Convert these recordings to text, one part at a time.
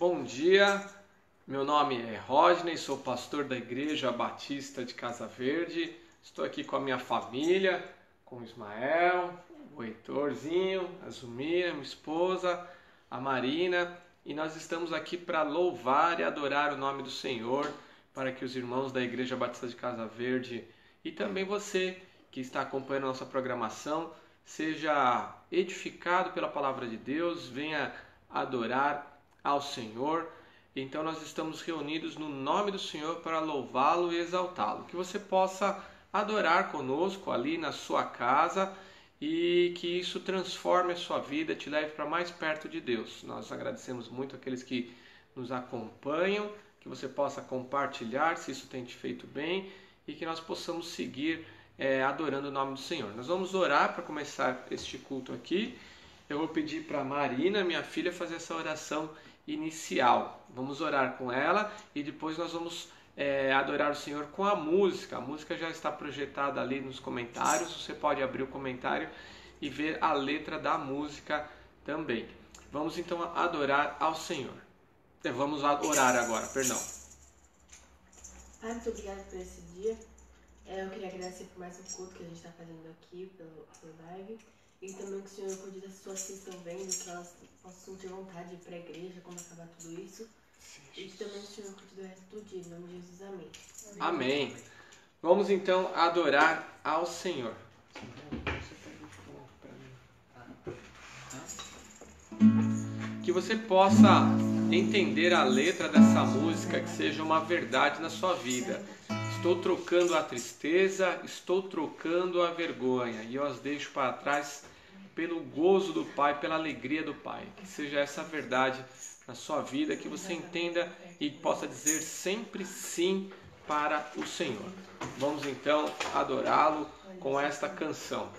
Bom dia, meu nome é Rodney, sou pastor da Igreja Batista de Casa Verde. Estou aqui com a minha família, com o Ismael, o Heitorzinho, a Zumira, minha esposa, a Marina. E nós estamos aqui para louvar e adorar o nome do Senhor, para que os irmãos da Igreja Batista de Casa Verde e também você que está acompanhando a nossa programação seja edificado pela palavra de Deus, venha adorar ao Senhor. Então nós estamos reunidos no nome do Senhor para louvá-lo e exaltá-lo. Que você possa adorar conosco ali na sua casa e que isso transforme a sua vida, te leve para mais perto de Deus. Nós agradecemos muito aqueles que nos acompanham, que você possa compartilhar se isso tem te feito bem e que nós possamos seguir adorando o nome do Senhor. Nós vamos orar para começar este culto aqui. Eu vou pedir para a Marina, minha filha, fazer essa oração inicial. Vamos orar com ela e depois nós vamos adorar o Senhor com a música. A música já está projetada ali nos comentários. Você pode abrir o comentário e ver a letra da música também. Vamos então adorar ao Senhor. Vamos orar agora, perdão. Pai, muito obrigada por esse dia. Eu queria agradecer por mais um culto que a gente está fazendo aqui pelo live. E também que o Senhor cuide das pessoas que estão vendo, que elas possam ter vontade de ir para a igreja quando acabar tudo isso. E que também o Senhor cuide do resto do dia. Em nome de Jesus, amém. Amém. Vamos então adorar ao Senhor. Que você possa entender a letra dessa música, que seja uma verdade na sua vida. Estou trocando a tristeza, estou trocando a vergonha, e eu as deixo para trás pelo gozo do Pai, pela alegria do Pai. Que seja essa verdade na sua vida, que você entenda e possa dizer sempre sim para o Senhor. Vamos então adorá-lo com esta canção.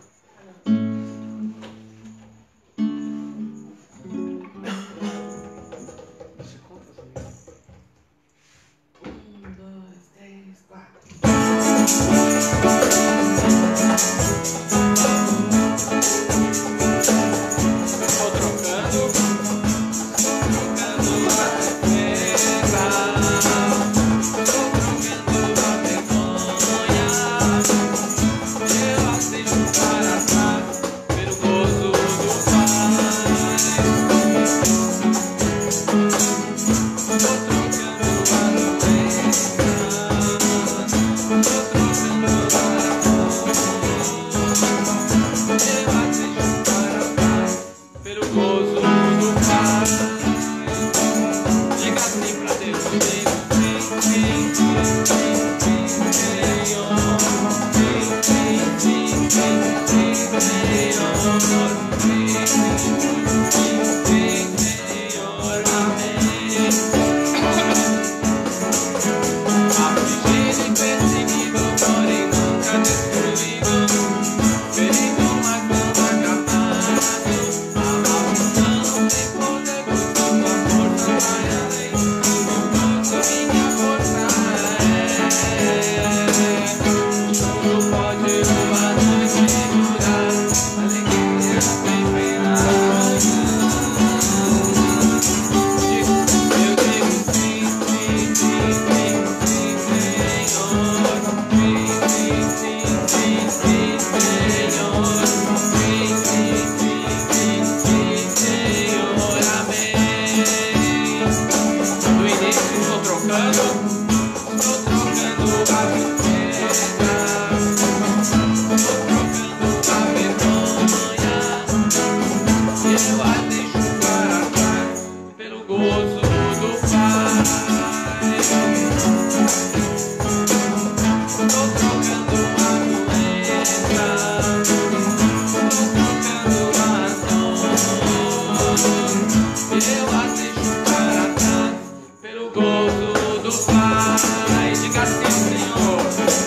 Pelo gozo do Pai, diga sim, Senhor.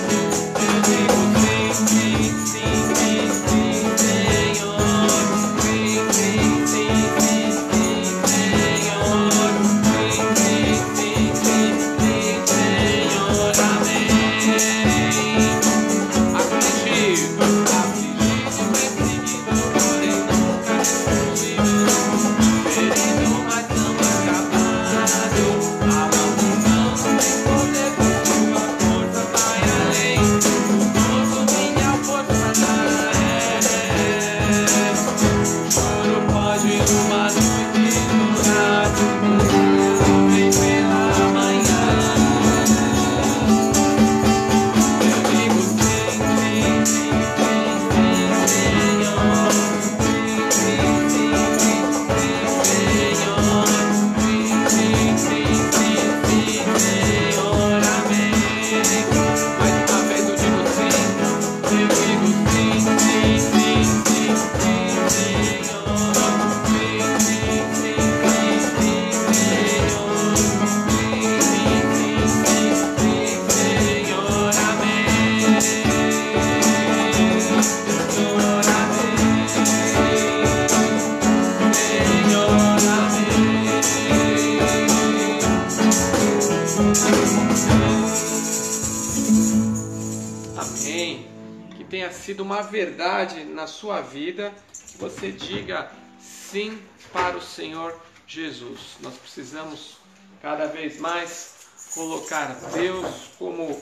sido uma verdade na sua vida, que você diga sim para o Senhor Jesus. Nós precisamos cada vez mais colocar Deus como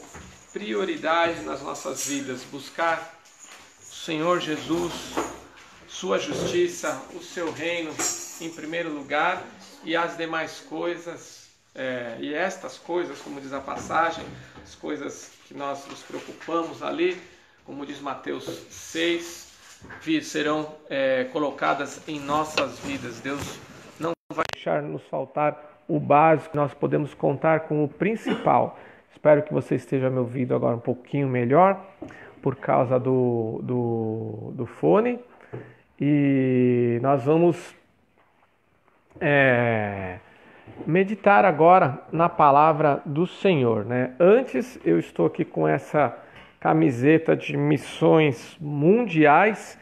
prioridade nas nossas vidas, buscar o Senhor Jesus, sua justiça, o seu reino em primeiro lugar, e as demais coisas, e estas coisas, como diz a passagem, as coisas que nós nos preocupamos ali, como diz Mateus 6, serão colocadas em nossas vidas. Deus não vai deixar nos faltar o básico, nós podemos contar com o principal. Espero que você esteja me ouvindo agora um pouquinho melhor por causa do fone. E nós vamos meditar agora na palavra do Senhor, né? Antes, eu estou aqui com essa camiseta de missões mundiais.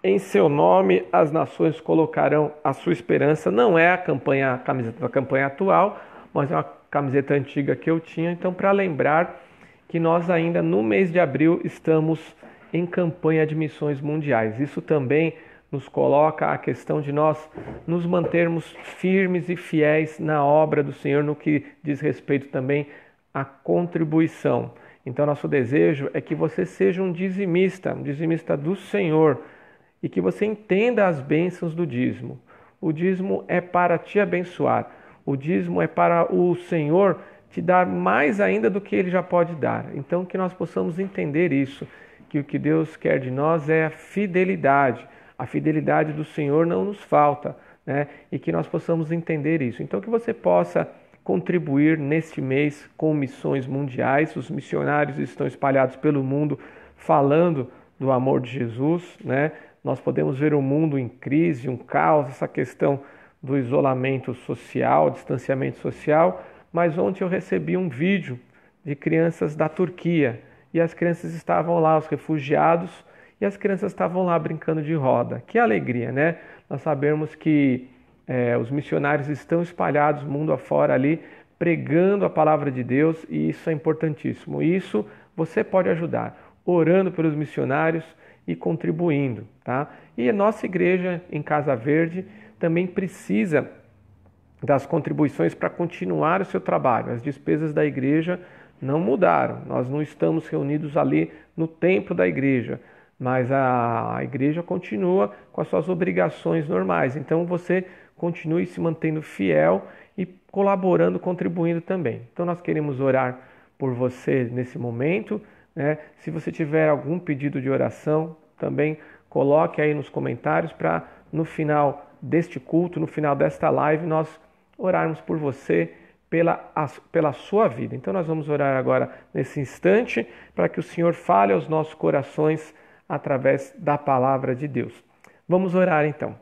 Em seu nome as nações colocarão a sua esperança. Não é a camiseta da campanha atual, mas é uma camiseta antiga que eu tinha. Então, para lembrar que nós ainda no mês de abril estamos em campanha de missões mundiais. Isso também nos coloca a questão de nós nos mantermos firmes e fiéis na obra do Senhor, no que diz respeito também à contribuição. Então, nosso desejo é que você seja um dizimista do Senhor, e que você entenda as bênçãos do dízimo. O dízimo é para te abençoar. O dízimo é para o Senhor te dar mais ainda do que Ele já pode dar. Então, que nós possamos entender isso, que o que Deus quer de nós é a fidelidade. A fidelidade do Senhor não nos falta, né? E que nós possamos entender isso. Então, que você possa contribuir neste mês com missões mundiais. Os missionários estão espalhados pelo mundo falando do amor de Jesus, né? Nós podemos ver o mundo em crise, um caos, essa questão do isolamento social, distanciamento social. Mas ontem eu recebi um vídeo de crianças da Turquia e as crianças estavam lá, os refugiados, e as crianças estavam lá brincando de roda. Que alegria, né? Nós sabemos que os missionários estão espalhados mundo afora ali, pregando a palavra de Deus, e isso é importantíssimo. Isso você pode ajudar, orando pelos missionários e contribuindo, tá? E a nossa igreja em Casa Verde também precisa das contribuições para continuar o seu trabalho. As despesas da igreja não mudaram. Nós não estamos reunidos ali no templo da igreja, mas a igreja continua com as suas obrigações normais. Então você continue se mantendo fiel e colaborando, contribuindo também. Então nós queremos orar por você nesse momento, né? Se você tiver algum pedido de oração, também coloque aí nos comentários para no final deste culto, no final desta live, nós orarmos por você, pela sua vida. Então nós vamos orar agora nesse instante para que o Senhor fale aos nossos corações através da palavra de Deus. Vamos orar então.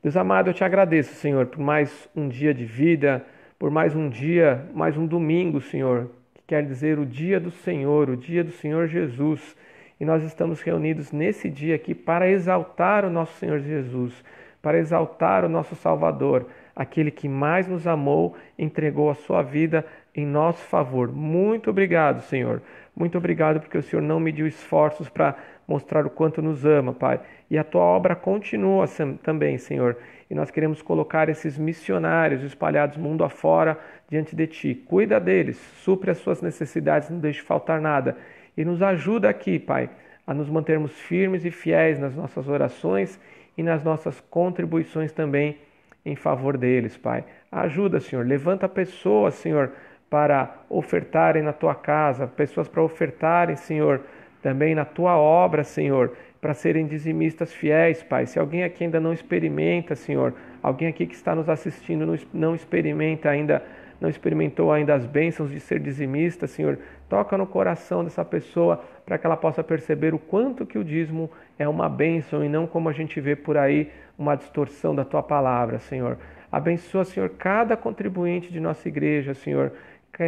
Deus amado, eu te agradeço, Senhor, por mais um dia de vida, por mais um dia, mais um domingo, Senhor, que quer dizer o dia do Senhor Jesus. E nós estamos reunidos nesse dia aqui para exaltar o nosso Senhor Jesus, para exaltar o nosso Salvador, aquele que mais nos amou, entregou a sua vida em nosso favor. Muito obrigado, Senhor. Muito obrigado porque o Senhor não mediu esforços para mostrar o quanto nos ama, Pai. E a tua obra continua também, Senhor. E nós queremos colocar esses missionários espalhados mundo afora diante de Ti. Cuida deles, supre as suas necessidades, não deixe faltar nada. E nos ajuda aqui, Pai, a nos mantermos firmes e fiéis nas nossas orações e nas nossas contribuições também em favor deles, Pai. Ajuda, Senhor. Levanta pessoas, Senhor, para ofertarem na Tua casa, pessoas para ofertarem, Senhor, também na Tua obra, Senhor, para serem dizimistas fiéis, Pai. Se alguém aqui ainda não experimenta, Senhor, alguém aqui que está nos assistindo não experimentou ainda as bênçãos de ser dizimista, Senhor, toca no coração dessa pessoa para que ela possa perceber o quanto que o dízimo é uma bênção e não como a gente vê por aí uma distorção da Tua palavra, Senhor. Abençoa, Senhor, cada contribuinte de nossa igreja, Senhor.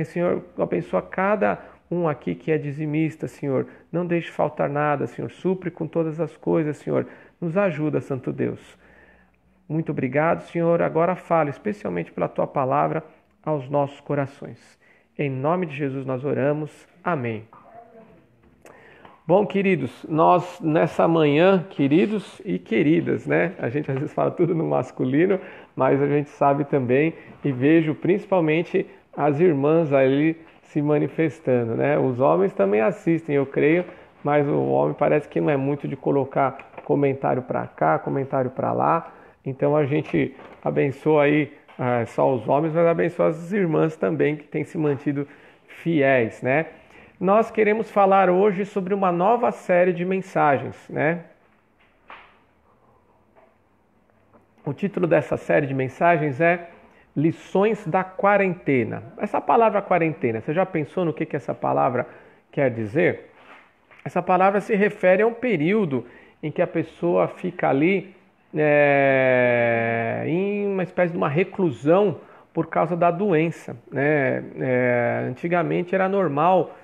Senhor, abençoa cada um aqui que é dizimista, Senhor. Não deixe faltar nada, Senhor. Supre com todas as coisas, Senhor. Nos ajuda, Santo Deus. Muito obrigado, Senhor. Agora fala, especialmente pela Tua palavra, aos nossos corações. Em nome de Jesus nós oramos. Amém. Bom, queridos, nós nessa manhã, queridos e queridas, né? A gente às vezes fala tudo no masculino, mas a gente sabe também e vejo principalmente as irmãs ali se manifestando, né? Os homens também assistem, eu creio, mas o homem parece que não é muito de colocar comentário para cá, comentário para lá. Então a gente abençoa aí só os homens, mas abençoa as irmãs também que têm se mantido fiéis, né? Nós queremos falar hoje sobre uma nova série de mensagens, né? O título dessa série de mensagens é Lições da Quarentena. Essa palavra quarentena, você já pensou no que essa palavra quer dizer? Essa palavra se refere a um período em que a pessoa fica ali em uma espécie de uma reclusão por causa da doença, né? Antigamente era normal,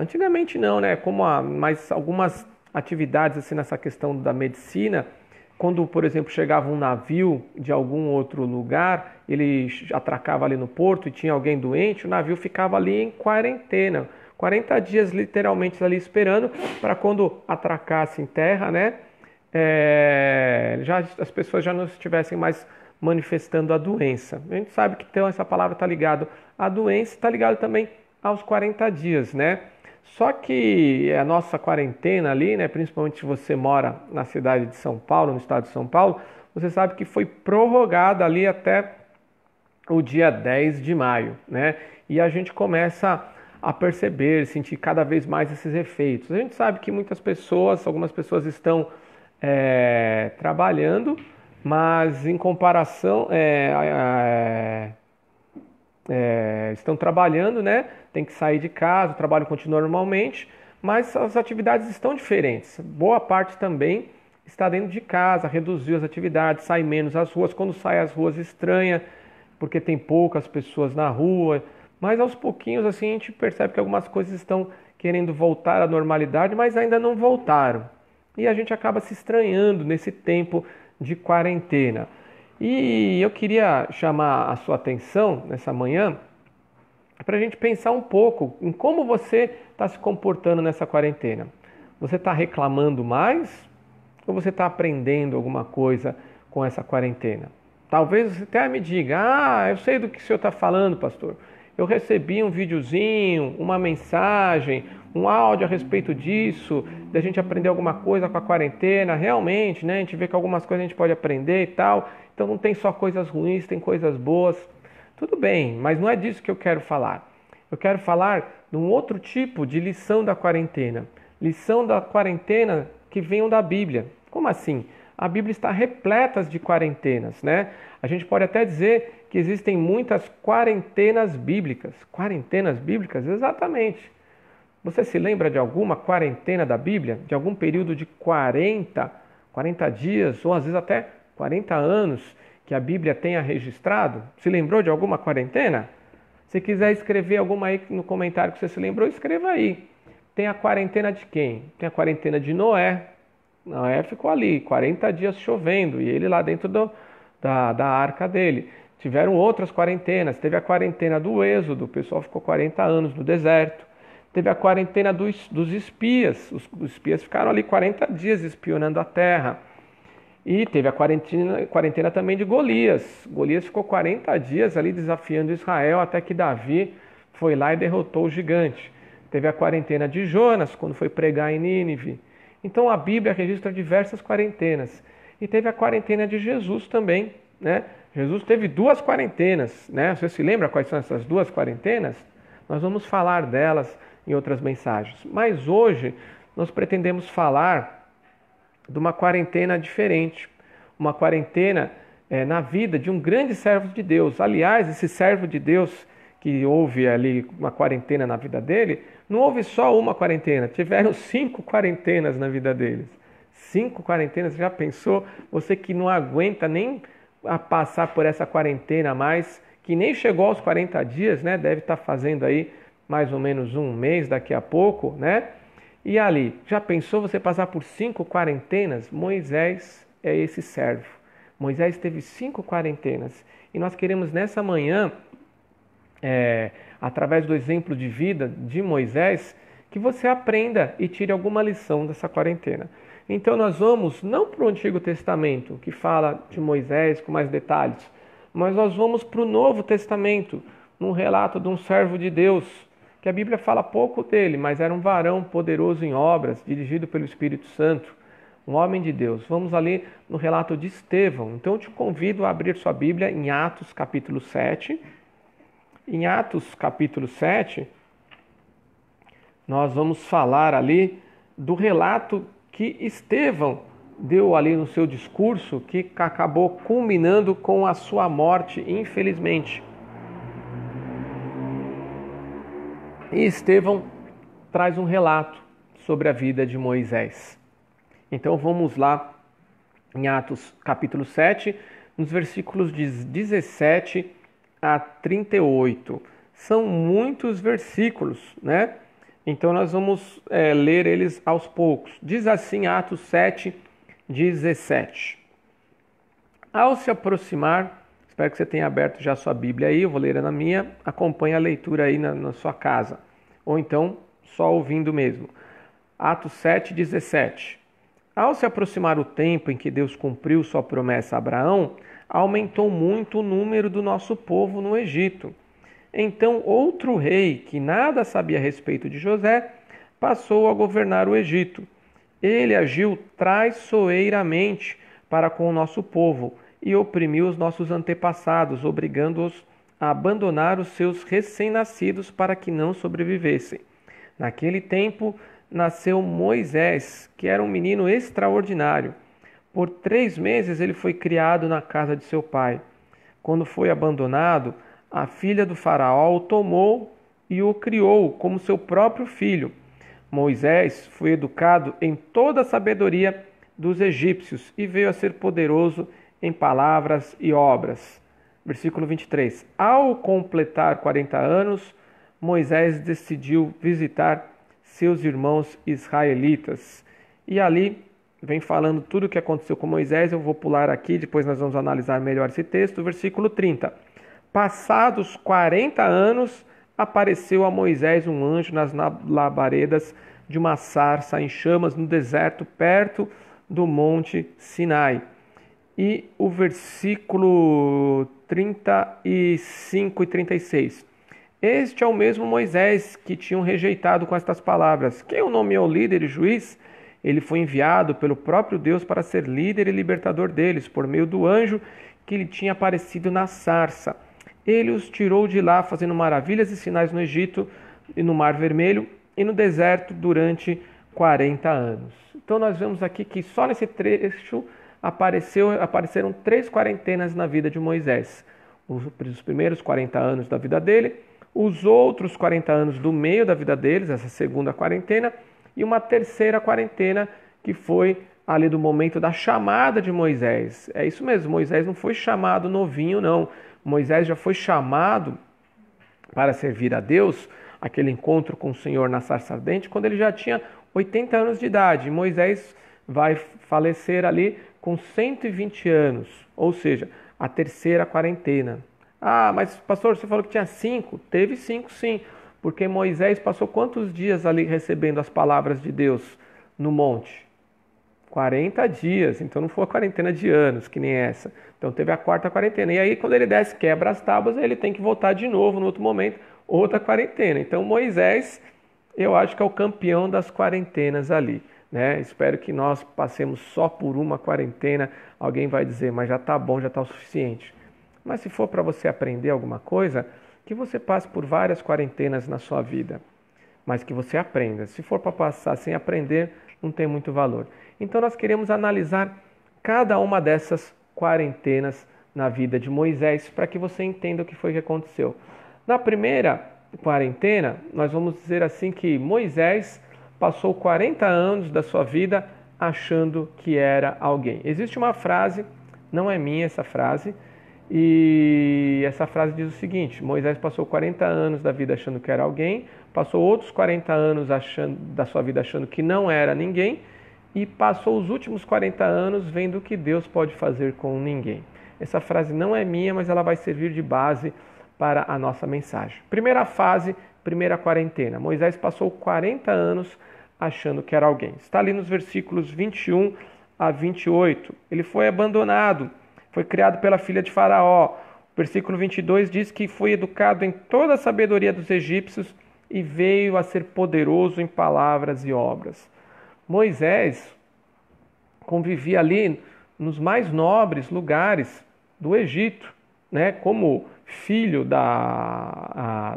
antigamente não, né? Mas algumas atividades assim nessa questão da medicina, quando, por exemplo, chegava um navio de algum outro lugar, ele atracava ali no porto e tinha alguém doente, o navio ficava ali em quarentena, 40 dias literalmente ali esperando para quando atracasse em terra, né? As pessoas já não estivessem mais manifestando a doença. A gente sabe que então essa palavra está ligada à doença, está ligada também aos 40 dias, né? Só que a nossa quarentena ali, né, principalmente se você mora na cidade de São Paulo, no estado de São Paulo, você sabe que foi prorrogada ali até o dia 10 de maio, né? E a gente começa a perceber, sentir cada vez mais esses efeitos. A gente sabe que algumas pessoas estão trabalhando, mas em comparação estão trabalhando, né? Tem que sair de casa, o trabalho continua normalmente, mas as atividades estão diferentes. Boa parte também está dentro de casa, reduziu as atividades, sai menos às ruas. Quando sai às ruas estranha, porque tem poucas pessoas na rua. Mas aos pouquinhos assim a gente percebe que algumas coisas estão querendo voltar à normalidade, mas ainda não voltaram. E a gente acaba se estranhando nesse tempo de quarentena. E eu queria chamar a sua atenção nessa manhã para a gente pensar um pouco em como você está se comportando nessa quarentena. Você está reclamando mais ou você está aprendendo alguma coisa com essa quarentena? Talvez você até me diga, eu sei do que o senhor está falando, pastor. Eu recebi um videozinho, uma mensagem, um áudio a respeito disso, da gente aprender alguma coisa com a quarentena, realmente, né? A gente vê que algumas coisas a gente pode aprender e tal, então não tem só coisas ruins, tem coisas boas. Tudo bem, mas não é disso que eu quero falar. Eu quero falar de um outro tipo de lição da quarentena. Lição da quarentena que venham da Bíblia. Como assim? A Bíblia está repleta de quarentenas, né? A gente pode até dizer que existem muitas quarentenas bíblicas. Quarentenas bíblicas? Exatamente. Você se lembra de alguma quarentena da Bíblia? De algum período de 40 dias, ou às vezes até 40 anos que a Bíblia tenha registrado? Se lembrou de alguma quarentena? Se quiser escrever alguma aí no comentário que você se lembrou, escreva aí. Tem a quarentena de quem? Tem a quarentena de Noé. Noé ficou ali 40 dias chovendo e ele lá dentro da arca dele. Tiveram outras quarentenas. Teve a quarentena do Êxodo, o pessoal ficou 40 anos no deserto. Teve a quarentena dos espias. Os espias ficaram ali 40 dias espionando a terra. E teve a quarentena também de Golias. Golias ficou 40 dias ali desafiando Israel até que Davi foi lá e derrotou o gigante. Teve a quarentena de Jonas, quando foi pregar em Nínive. Então a Bíblia registra diversas quarentenas. E teve a quarentena de Jesus também, né? Jesus teve 2 quarentenas, né? Você se lembra quais são essas 2 quarentenas? Nós vamos falar delas em outras mensagens. Mas hoje nós pretendemos falar de uma quarentena diferente. Uma quarentena na vida de um grande servo de Deus. Aliás, esse servo de Deus que houve ali uma quarentena na vida dele, não houve só uma quarentena, tiveram 5 quarentenas na vida deles. 5 quarentenas, já pensou? Você que não aguenta nem a passar por essa quarentena mais, que nem chegou aos 40 dias, né? Deve estar fazendo aí mais ou menos um mês daqui a pouco, né? E ali, já pensou você passar por 5 quarentenas? Moisés é esse servo. Moisés teve 5 quarentenas. E nós queremos nessa manhã, através do exemplo de vida de Moisés, que você aprenda e tire alguma lição dessa quarentena. Então nós vamos não para o Antigo Testamento, que fala de Moisés com mais detalhes, mas nós vamos para o Novo Testamento, num relato de um servo de Deus, que a Bíblia fala pouco dele, mas era um varão poderoso em obras, dirigido pelo Espírito Santo, um homem de Deus. Vamos ali no relato de Estevão. Então eu te convido a abrir sua Bíblia em Atos capítulo 7. Em Atos capítulo 7, nós vamos falar ali do relato que Estevão deu ali no seu discurso, que acabou culminando com a sua morte, infelizmente. E Estevão traz um relato sobre a vida de Moisés. Então vamos lá em Atos capítulo 7, nos versículos de 17 a 38. São muitos versículos, né? Então nós vamos ler eles aos poucos. Diz assim Atos 7, 17. Ao se aproximar, espero que você tenha aberto já a sua Bíblia aí, eu vou ler na minha, acompanhe a leitura aí na sua casa. Ou então, só ouvindo mesmo. Atos 7, 17. Ao se aproximar o tempo em que Deus cumpriu sua promessa a Abraão, aumentou muito o número do nosso povo no Egito. Então outro rei, que nada sabia a respeito de José, passou a governar o Egito. Ele agiu traiçoeiramente para com o nosso povo e oprimiu os nossos antepassados, obrigando-os a abandonar os seus recém-nascidos para que não sobrevivessem. Naquele tempo nasceu Moisés, que era um menino extraordinário. Por 3 meses ele foi criado na casa de seu pai. Quando foi abandonado, a filha do faraó o tomou e o criou como seu próprio filho. Moisés foi educado em toda a sabedoria dos egípcios e veio a ser poderoso em palavras e obras. Versículo 23. Ao completar 40 anos, Moisés decidiu visitar seus irmãos israelitas. E ali vem falando tudo o que aconteceu com Moisés. Eu vou pular aqui, depois nós vamos analisar melhor esse texto. Versículo 30. Passados 40 anos, apareceu a Moisés um anjo nas labaredas de uma sarça em chamas no deserto, perto do monte Sinai. E o versículo 35 e 36. Este é o mesmo Moisés que tinham rejeitado com estas palavras. Quem o nomeou líder e juiz? Ele foi enviado pelo próprio Deus para ser líder e libertador deles, por meio do anjo que lhe tinha aparecido na sarça. Ele os tirou de lá, fazendo maravilhas e sinais no Egito e no Mar Vermelho e no deserto durante 40 anos. Então nós vemos aqui que só nesse trecho apareceram 3 quarentenas na vida de Moisés. Os primeiros 40 anos da vida dele, os outros 40 anos do meio da vida deles, essa segunda quarentena, e uma terceira quarentena que foi ali do momento da chamada de Moisés. É isso mesmo, Moisés não foi chamado novinho, não. Moisés já foi chamado para servir a Deus, aquele encontro com o Senhor na sarça ardente, quando ele já tinha 80 anos de idade. Moisés vai falecer ali com 120 anos, ou seja, a terceira quarentena. Ah, mas pastor, você falou que tinha 5? Teve 5 sim, porque Moisés passou quantos dias ali recebendo as palavras de Deus no monte? 40 dias, então não foi a quarentena de anos, que nem essa. Então teve a quarta quarentena. E aí quando ele desce, quebra as tábuas, ele tem que voltar de novo no outro momento, outra quarentena. Então Moisés, eu acho que é o campeão das quarentenas ali, né? Espero que nós passemos só por uma quarentena. Alguém vai dizer, mas já está bom, já está o suficiente. Mas se for para você aprender alguma coisa, que você passe por várias quarentenas na sua vida, mas que você aprenda. Se for para passar sem aprender, não tem muito valor. Então nós queremos analisar cada uma dessas quarentenas na vida de Moisés, para que você entenda o que foi que aconteceu. Na primeira quarentena, nós vamos dizer assim que Moisés passou 40 anos da sua vida achando que era alguém. Existe uma frase, não é minha essa frase, e essa frase diz o seguinte: Moisés passou 40 anos da vida achando que era alguém, passou outros 40 anos da sua vida achando que não era ninguém, e passou os últimos 40 anos vendo o que Deus pode fazer com ninguém. Essa frase não é minha, mas ela vai servir de base para a nossa mensagem. Primeira fase, primeira quarentena. Moisés passou 40 anos achando que era alguém. Está ali nos versículos 21 a 28. Ele foi abandonado, foi criado pela filha de Faraó. Versículo 22 diz que foi educado em toda a sabedoria dos egípcios e veio a ser poderoso em palavras e obras. Moisés convivia ali nos mais nobres lugares do Egito, né? Como filho da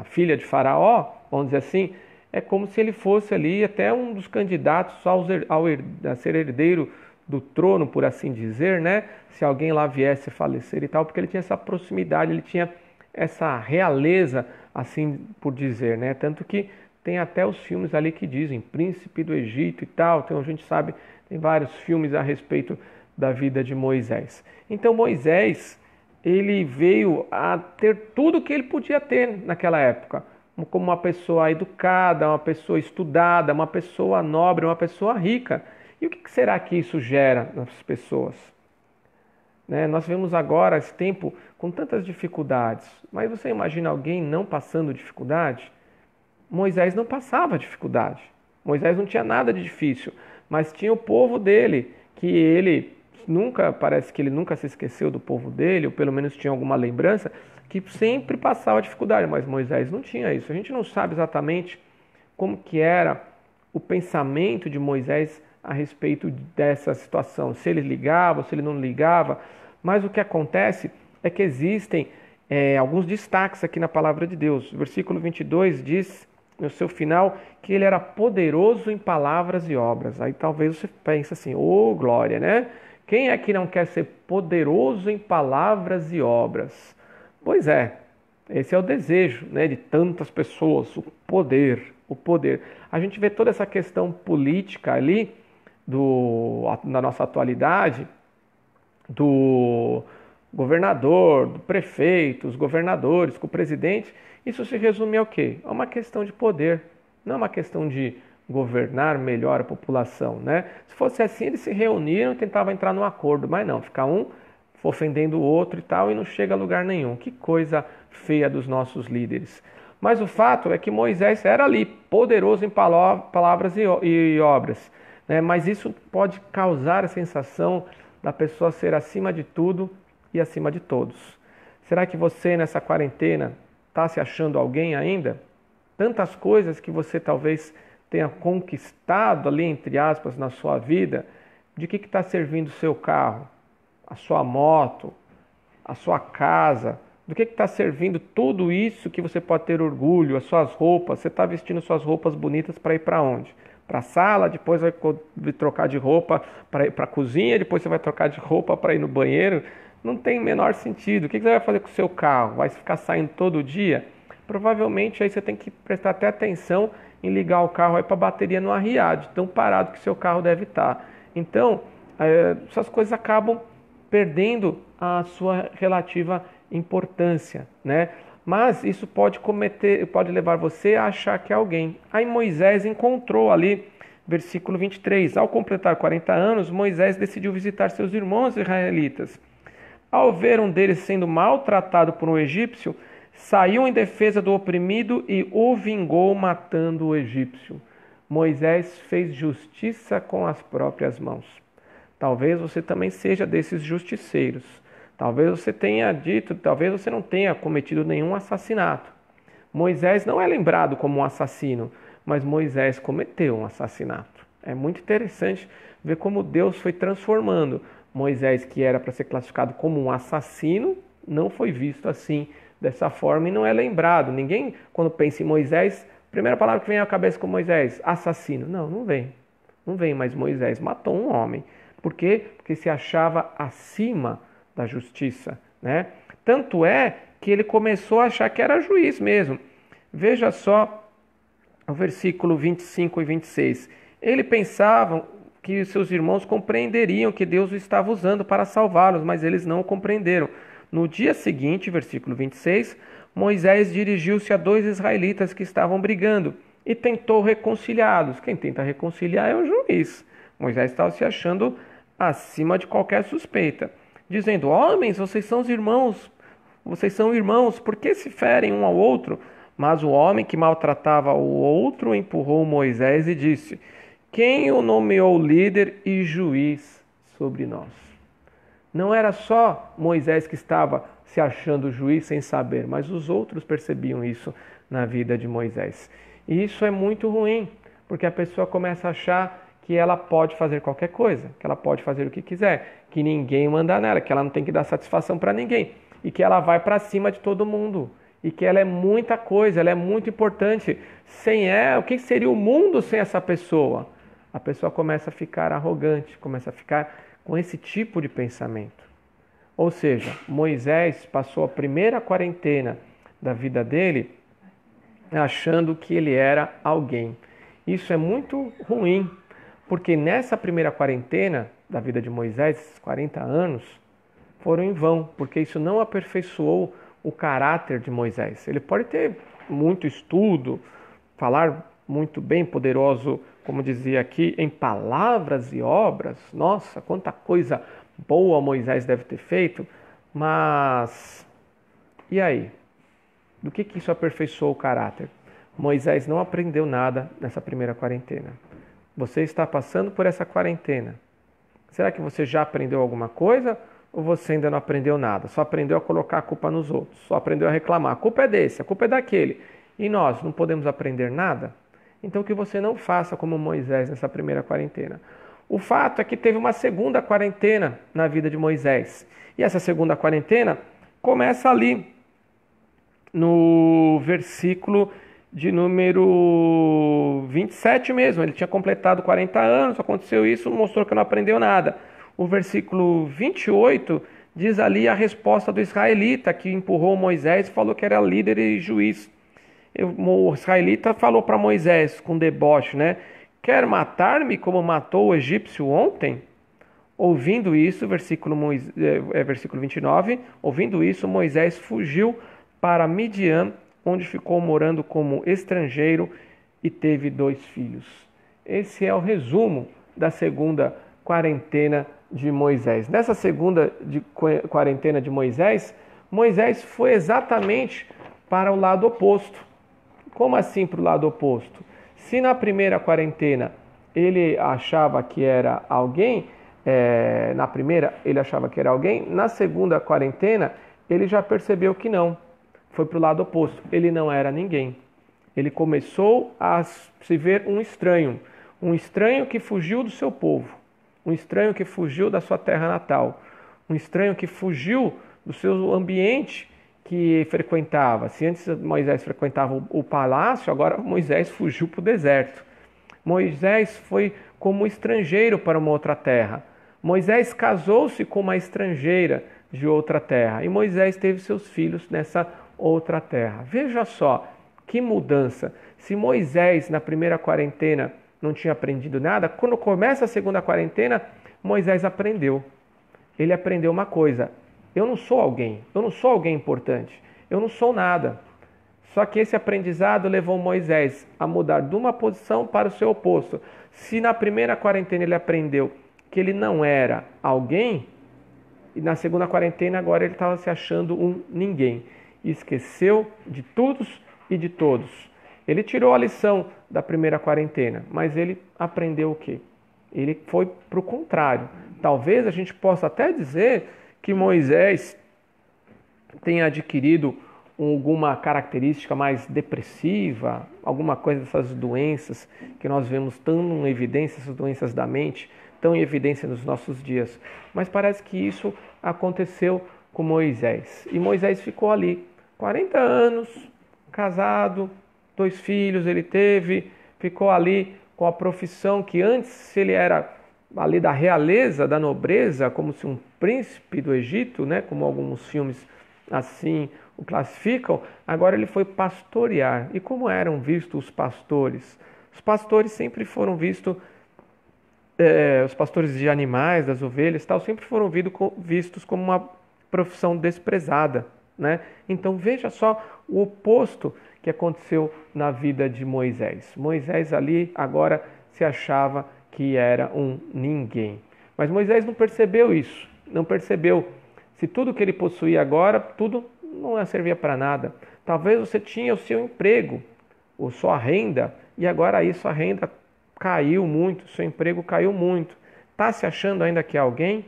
filha de Faraó, vamos dizer assim, é como se ele fosse ali até um dos candidatos a ser herdeiro do trono, por assim dizer, né? Se alguém lá viesse falecer e tal, porque ele tinha essa proximidade, ele tinha essa realeza, assim por dizer, né? Tanto que tem até os filmes ali que dizem Príncipe do Egito e tal, então a gente sabe, tem vários filmes a respeito da vida de Moisés. Então Moisés, ele veio a ter tudo que ele podia ter naquela época, como uma pessoa educada, uma pessoa estudada, uma pessoa nobre, uma pessoa rica. E o que será que isso gera nas pessoas? Né? Nós vemos agora esse tempo com tantas dificuldades, mas você imagina alguém não passando dificuldade? Moisés não passava dificuldade, Moisés não tinha nada de difícil, mas tinha o povo dele, que ele parece que ele nunca se esqueceu do povo dele, ou pelo menos tinha alguma lembrança, que sempre passava dificuldade, mas Moisés não tinha isso. A gente não sabe exatamente como que era o pensamento de Moisés a respeito dessa situação, se ele ligava, se ele não ligava, mas o que acontece é que existem alguns destaques aqui na palavra de Deus. O versículo 22 diz, no seu final, que ele era poderoso em palavras e obras. Aí talvez você pense assim, glória, né? Quem é que não quer ser poderoso em palavras e obras? Pois é, esse é o desejo, né, de tantas pessoas, o poder. A gente vê toda essa questão política ali, na nossa atualidade, do governador, do prefeito, os governadores, com o presidente, isso se resume ao quê? A uma questão de poder, não é uma questão de governar melhor a população, né? Se fosse assim, eles se reuniram e tentavam entrar num acordo, mas não, fica um ofendendo o outro e tal, e não chega a lugar nenhum. Que coisa feia dos nossos líderes. Mas o fato é que Moisés era ali, poderoso em palavras e obras, né? Mas isso pode causar a sensação da pessoa ser acima de tudo e acima de todos. Será que você, nessa quarentena, está se achando alguém ainda? Tantas coisas que você talvez tenha conquistado ali, entre aspas, na sua vida, de que está servindo o seu carro, a sua moto, a sua casa, do que está servindo tudo isso que você pode ter orgulho, as suas roupas, você está vestindo suas roupas bonitas para ir para onde? Para a sala, depois vai trocar de roupa para ir para a cozinha, depois você vai trocar de roupa para ir no banheiro. Não tem o menor sentido. O que você vai fazer com o seu carro? Vai ficar saindo todo dia? Provavelmente aí você tem que prestar até atenção em ligar o carro para a bateria não arriar, de tão parado que seu carro deve estar. Então, essas coisas acabam perdendo a sua relativa importância, né? Mas isso pode levar você a achar que é alguém. Aí Moisés encontrou ali, versículo 23, ao completar 40 anos, Moisés decidiu visitar seus irmãos israelitas. Ao ver um deles sendo maltratado por um egípcio, saiu em defesa do oprimido e o vingou matando o egípcio. Moisés fez justiça com as próprias mãos. Talvez você também seja desses justiceiros. Talvez você tenha dito, talvez você não tenha cometido nenhum assassinato. Moisés não é lembrado como um assassino, mas Moisés cometeu um assassinato. É muito interessante ver como Deus foi transformando. Moisés, que era para ser classificado como um assassino, não foi visto assim, dessa forma, e não é lembrado. Ninguém, quando pensa em Moisés, a primeira palavra que vem à cabeça com Moisés, assassino. Não vem. Não vem, mas Moisés matou um homem. Por quê? Porque se achava acima da justiça, né? Tanto é que ele começou a achar que era juiz mesmo. Veja só o versículo 25 e 26. Ele pensava que seus irmãos compreenderiam que Deus o estava usando para salvá-los, mas eles não o compreenderam. No dia seguinte, versículo 26, Moisés dirigiu-se a 2 israelitas que estavam brigando e tentou reconciliá-los. Quem tenta reconciliar é o juiz. Moisés estava se achando acima de qualquer suspeita, dizendo: homens, vocês são os irmãos, Vocês são irmãos, por que se ferem um ao outro? Mas o homem que maltratava o outro empurrou Moisés e disse: quem o nomeou líder e juiz sobre nós? Não era só Moisés que estava se achando juiz sem saber, mas os outros percebiam isso na vida de Moisés. E isso é muito ruim, porque a pessoa começa a achar que ela pode fazer qualquer coisa, que ela pode fazer o que quiser, que ninguém manda nela, que ela não tem que dar satisfação para ninguém, e que ela vai para cima de todo mundo, e que ela é muita coisa, ela é muito importante. Sem ela, o que seria o mundo sem essa pessoa? A pessoa começa a ficar arrogante, começa a ficar com esse tipo de pensamento. Ou seja, Moisés passou a primeira quarentena da vida dele achando que ele era alguém. Isso é muito ruim, porque nessa primeira quarentena da vida de Moisés, esses 40 anos, foram em vão, porque isso não aperfeiçoou o caráter de Moisés. Ele pode ter muito estudo, falar muito bem, poderoso, como dizia aqui, em palavras e obras. Nossa, quanta coisa boa Moisés deve ter feito, mas e aí? Do que isso aperfeiçoou o caráter? Moisés não aprendeu nada nessa primeira quarentena. Você está passando por essa quarentena. Será que você já aprendeu alguma coisa ou você ainda não aprendeu nada? Só aprendeu a colocar a culpa nos outros, só aprendeu a reclamar. A culpa é desse, a culpa é daquele. E nós não podemos aprender nada? Então que você não faça como Moisés nessa primeira quarentena. O fato é que teve uma segunda quarentena na vida de Moisés. E essa segunda quarentena começa ali no versículo de número 27 mesmo. Ele tinha completado 40 anos, aconteceu isso, mostrou que não aprendeu nada. O versículo 28 diz ali a resposta do israelita que empurrou Moisés e falou que era líder e juiz. O israelita falou para Moisés com deboche, né? Quer matar-me como matou o egípcio ontem? Ouvindo isso, versículo 29, ouvindo isso, Moisés fugiu para Midian, onde ficou morando como estrangeiro e teve 2 filhos. Esse é o resumo da segunda quarentena de Moisés. Nessa segunda quarentena de Moisés, Moisés foi exatamente para o lado oposto. Como assim para o lado oposto? Se na primeira quarentena ele achava que era alguém, na primeira ele achava que era alguém, na segunda quarentena ele já percebeu que não. Foi para o lado oposto, ele não era ninguém. Ele começou a se ver um estranho que fugiu do seu povo, um estranho que fugiu da sua terra natal, um estranho que fugiu do seu ambiente que frequentava. Se antes Moisés frequentava o palácio, agora Moisés fugiu para o deserto. Moisés foi como estrangeiro para uma outra terra. Moisés casou-se com uma estrangeira de outra terra. E Moisés teve seus filhos nessa outra terra. Veja só que mudança. Se Moisés na primeira quarentena não tinha aprendido nada, quando começa a segunda quarentena, Moisés aprendeu. Ele aprendeu uma coisa: eu não sou alguém importante, eu não sou nada. Só que esse aprendizado levou Moisés a mudar de uma posição para o seu oposto. Se na primeira quarentena ele aprendeu que ele não era alguém, e na segunda quarentena agora ele estava se achando um ninguém. E esqueceu de todos e de todos. Ele tirou a lição da primeira quarentena, mas ele aprendeu o quê? Ele foi para o contrário. Talvez a gente possa até dizer que Moisés tenha adquirido alguma característica mais depressiva, alguma coisa dessas doenças que nós vemos tão em evidência, essas doenças da mente, tão em evidência nos nossos dias. Mas parece que isso aconteceu com Moisés. E Moisés ficou ali, 40 anos, casado, 2 filhos ele teve, ficou ali com a profissão que antes ele era ali da realeza, da nobreza, como se um príncipe do Egito, né, como alguns filmes assim o classificam. Agora ele foi pastorear. E como eram vistos os pastores? Os pastores sempre foram vistos, os pastores de animais, das ovelhas, tal, sempre foram vistos como uma profissão desprezada, né? Então veja só o oposto que aconteceu na vida de Moisés. Moisés ali agora se achava que era um ninguém. Mas Moisés não percebeu isso, não percebeu. Se tudo que ele possuía agora, tudo não servia para nada. Talvez você tinha o seu emprego, ou sua renda, e agora aí sua renda caiu muito, seu emprego caiu muito. Está se achando ainda que é alguém?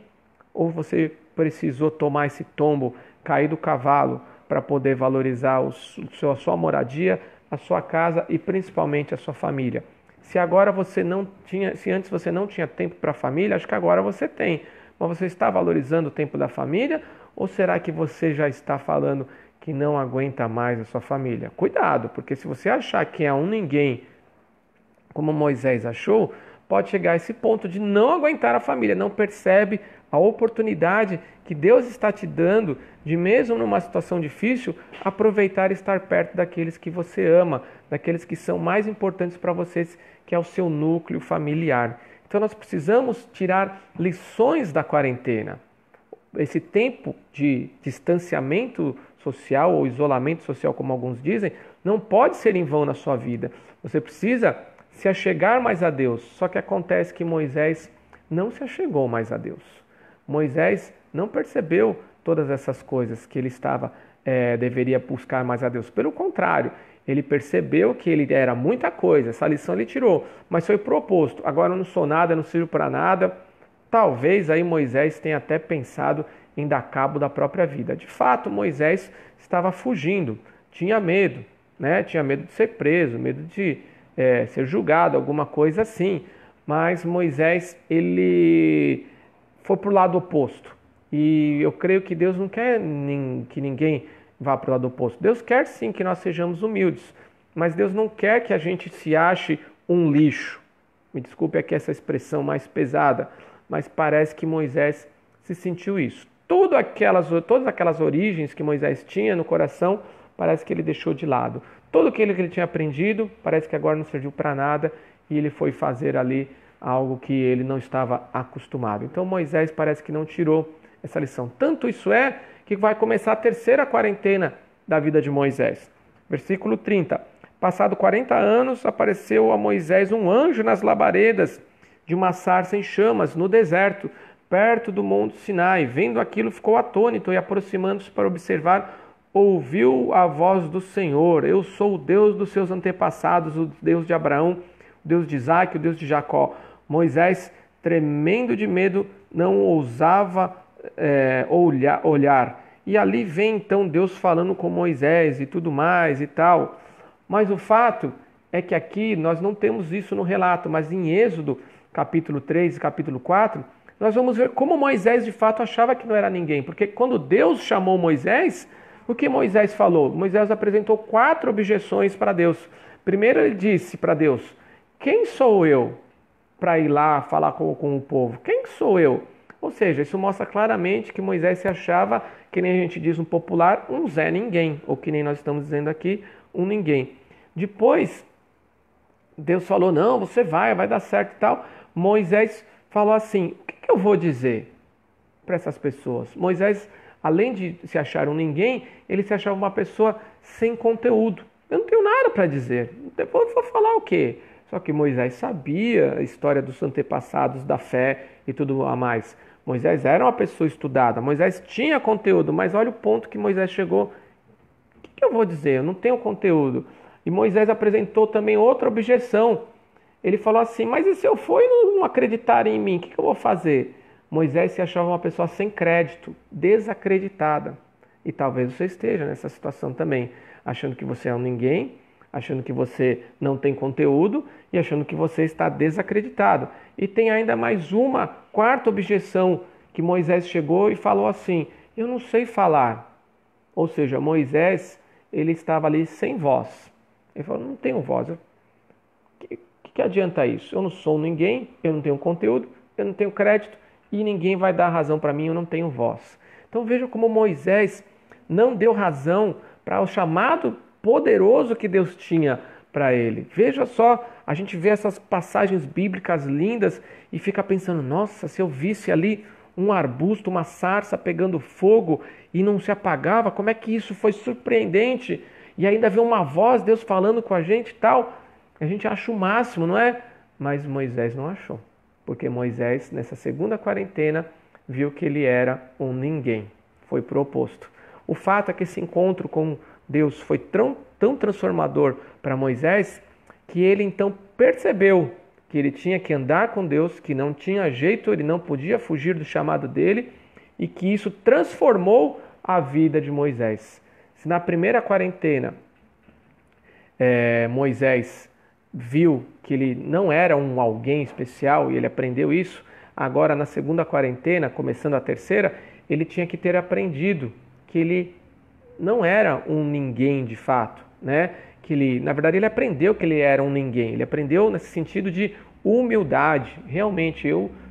Ou você precisou tomar esse tombo, cair do cavalo, para poder valorizar a sua moradia, a sua casa e principalmente a sua família? Se agora você não tinha, se antes você não tinha tempo para a família, acho que agora você tem. Mas você está valorizando o tempo da família? Ou será que você já está falando que não aguenta mais a sua família? Cuidado, porque se você achar que é um ninguém, como Moisés achou, pode chegar a esse ponto de não aguentar a família, não percebe a oportunidade que Deus está te dando de, mesmo numa situação difícil, aproveitar e estar perto daqueles que você ama, daqueles que são mais importantes para vocês, que é o seu núcleo familiar. Então nós precisamos tirar lições da quarentena. Esse tempo de distanciamento social ou isolamento social, como alguns dizem, não pode ser em vão na sua vida. Você precisa se achegar mais a Deus. Só que acontece que Moisés não se achegou mais a Deus. Moisés não percebeu todas essas coisas que ele deveria buscar mais a Deus. Pelo contrário, ele percebeu que ele era muita coisa. Essa lição ele tirou, mas foi proposto. Agora eu não sou nada, não sirvo para nada. Talvez aí Moisés tenha até pensado em dar cabo da própria vida. De fato, Moisés estava fugindo, tinha medo, né? Tinha medo de ser preso, medo de ser julgado, alguma coisa assim. Mas Moisés, ele foi para o lado oposto. E eu creio que Deus não quer que ninguém vá para o lado oposto. Deus quer sim que nós sejamos humildes, mas Deus não quer que a gente se ache um lixo. Me desculpe aqui essa expressão mais pesada, mas parece que Moisés se sentiu isso. Todas aquelas origens que Moisés tinha no coração, parece que ele deixou de lado. Tudo aquilo que ele tinha aprendido, parece que agora não serviu para nada, e ele foi fazer ali algo que ele não estava acostumado. Então Moisés parece que não tirou essa lição. Tanto isso é que vai começar a terceira quarentena da vida de Moisés. Versículo 30. Passado 40 anos, apareceu a Moisés um anjo nas labaredas de uma sarça em chamas, no deserto, perto do monte Sinai. Vendo aquilo, ficou atônito e, aproximando-se para observar, ouviu a voz do Senhor: Eu sou o Deus dos seus antepassados, o Deus de Abraão, o Deus de Isaque, o Deus de Jacó. Moisés, tremendo de medo, não ousava olhar. E ali vem então Deus falando com Moisés e tudo mais e tal. Mas o fato é que aqui nós não temos isso no relato, mas em Êxodo, capítulo 3 e capítulo 4, nós vamos ver como Moisés de fato achava que não era ninguém. Porque quando Deus chamou Moisés, o que Moisés falou? Moisés apresentou 4 objeções para Deus. Primeiro ele disse para Deus: quem sou eu para ir lá falar com o povo? Quem sou eu? Ou seja, isso mostra claramente que Moisés se achava, que nem a gente diz no popular, um Zé Ninguém, ou que nem nós estamos dizendo aqui, um ninguém. Depois, Deus falou: não, você vai dar certo e tal. Moisés falou assim: o que eu vou dizer para essas pessoas? Moisés, além de se achar um ninguém, ele se achava uma pessoa sem conteúdo. Eu não tenho nada para dizer. Depois eu vou falar o quê? Só que Moisés sabia a história dos antepassados, da fé e tudo a mais. Moisés era uma pessoa estudada, Moisés tinha conteúdo, mas olha o ponto que Moisés chegou. O que eu vou dizer? Eu não tenho conteúdo. E Moisés apresentou também outra objeção. Ele falou assim: mas e se eu for e não acreditarem em mim, o que eu vou fazer? Moisés se achava uma pessoa sem crédito, desacreditada. E talvez você esteja nessa situação também, achando que você é um ninguém, achando que você não tem conteúdo e achando que você está desacreditado. E tem ainda mais uma quarta objeção, que Moisés chegou e falou assim: eu não sei falar. Ou seja, Moisés, ele estava ali sem voz. Ele falou: não tenho voz. Que adianta isso? Eu não sou ninguém, eu não tenho conteúdo, eu não tenho crédito e ninguém vai dar razão para mim, eu não tenho voz. Então veja como Moisés não deu razão para o chamado poderoso que Deus tinha para ele. Veja só, a gente vê essas passagens bíblicas lindas e fica pensando: nossa, se eu visse ali um arbusto, uma sarça pegando fogo e não se apagava, como é que isso foi surpreendente? E ainda vê uma voz, Deus falando com a gente e tal. A gente acha o máximo, não é? Mas Moisés não achou. Porque Moisés, nessa segunda quarentena, viu que ele era um ninguém. Foi pro oposto. O fato é que esse encontro com Deus foi tão transformador para Moisés que ele então percebeu que ele tinha que andar com Deus, que não tinha jeito, ele não podia fugir do chamado dele e que isso transformou a vida de Moisés. Se na primeira quarentena Moisés viu que ele não era um alguém especial e ele aprendeu isso, agora na segunda quarentena, começando a terceira, ele tinha que ter aprendido que ele não era um ninguém de fato, né? Que ele, na verdade, ele aprendeu que ele era um ninguém. Ele aprendeu nesse sentido de humildade. Realmente,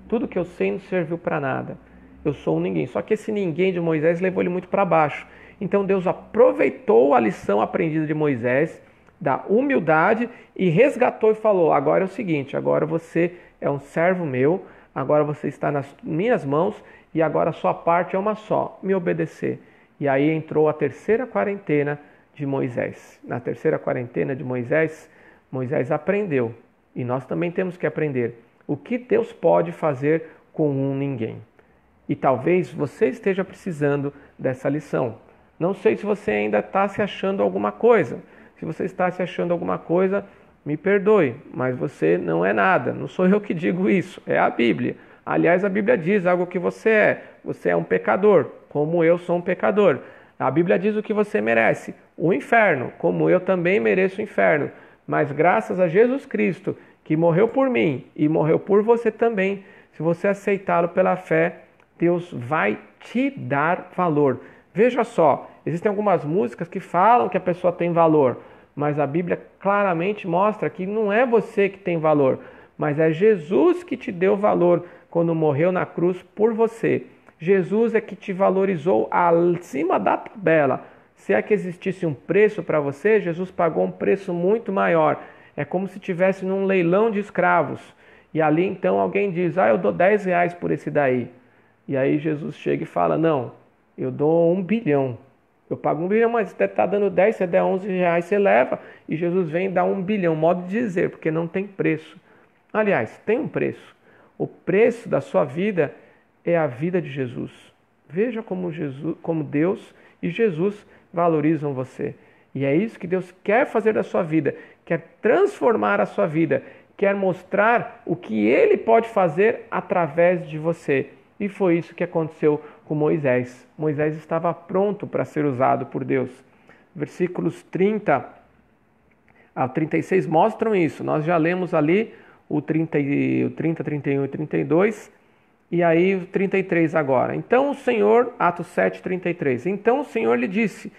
tudo que eu sei não serviu para nada. Eu sou um ninguém. Só que esse ninguém de Moisés levou ele muito para baixo. Então Deus aproveitou a lição aprendida de Moisés, da humildade, e resgatou e falou: agora é o seguinte, agora você é um servo meu, agora você está nas minhas mãos e agora a sua parte é uma só, me obedecer. E aí entrou a terceira quarentena de Moisés. Na terceira quarentena de Moisés, Moisés aprendeu, e nós também temos que aprender, o que Deus pode fazer com um ninguém. E talvez você esteja precisando dessa lição. Não sei se você ainda está se achando alguma coisa. Se você está se achando alguma coisa, me perdoe, mas você não é nada. Não sou eu que digo isso, é a Bíblia. Aliás, a Bíblia diz algo que você é. Você é um pecador, como eu sou um pecador. A Bíblia diz o que você merece, o inferno, como eu também mereço o inferno. Mas graças a Jesus Cristo, que morreu por mim e morreu por você também, se você aceitá-lo pela fé, Deus vai te dar valor. Veja só, existem algumas músicas que falam que a pessoa tem valor, mas a Bíblia claramente mostra que não é você que tem valor, mas é Jesus que te deu valor quando morreu na cruz por você. Jesus é que te valorizou acima da tabela. Se é que existisse um preço para você, Jesus pagou um preço muito maior. É como se estivesse num leilão de escravos. E ali então alguém diz: eu dou 10 reais por esse daí. E aí Jesus chega e fala: não, eu dou 1 bilhão. Eu pago 1 bilhão, mas você está dando 10, você der 11 reais, você leva. E Jesus vem e dá 1 bilhão, modo de dizer, porque não tem preço. Aliás, tem um preço. O preço da sua vida é a vida de Jesus. Veja como Deus e Jesus valorizam você. E é isso que Deus quer fazer da sua vida. Quer transformar a sua vida. Quer mostrar o que Ele pode fazer através de você. E foi isso que aconteceu com Moisés. Moisés estava pronto para ser usado por Deus. Versículos 30 a 36 mostram isso. Nós já lemos ali o 30, 31 e 32. E aí o 33 agora. Então o Senhor, Atos 7, 33. Então o Senhor lhe disse: